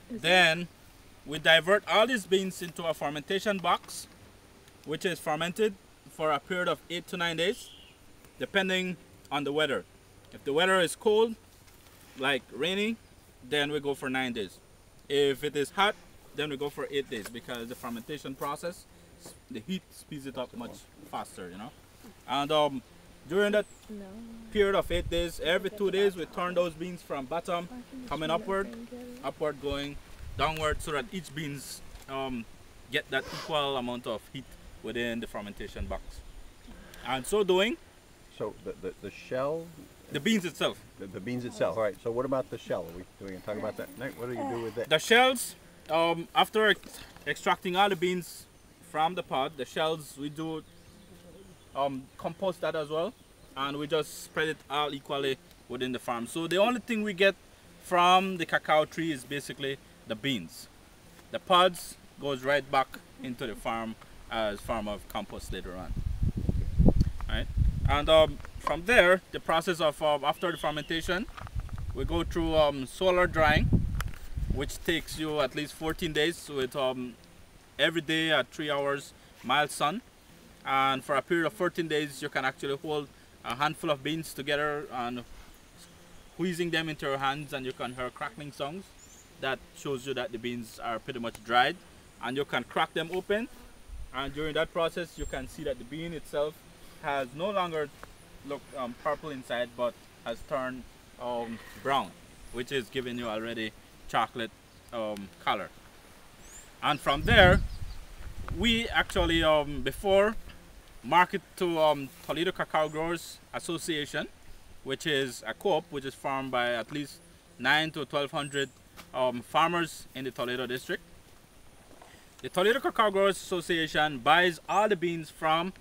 Then we divert all these beans into a fermentation box, which is fermented for a period of 8 to 9 days, depending on the weather. If the weather is cold, like rainy, then we go for 9 days. If it is hot, then we go for 8 days because the fermentation process, the heat speeds it up much faster, you know. And during that period of 8 days, every 2 days we turn those beans from bottom coming upward, upward going downward, so that each beans get that equal amount of heat within the fermentation box. And so doing, So the shell, the beans itself. the beans itself. All right. So what about the shell? Are we going to talk about that? What do you do with that? The shells, after extracting all the beans from the pod, the shells we do compost that as well, and we just spread it all equally within the farm. So the only thing we get from the cacao tree is basically the beans. The pods goes right back into the farm as form of compost later on. Right? And from there, the process of after the fermentation, we go through solar drying, which takes you at least 14 days with every day at 3 hours mild sun. And for a period of 14 days, you can actually hold a handful of beans together and squeezing them into your hands, and you can hear crackling sounds. That shows you that the beans are pretty much dried, and you can crack them open. And during that process, you can see that the bean itself has no longer look purple inside, but has turned brown, which is giving you already chocolate color. And from there, we actually before market to Toledo Cacao Growers Association, which is a co-op which is formed by at least 9 to 1200 farmers in the Toledo district. The Toledo Cacao Growers Association buys all the beans from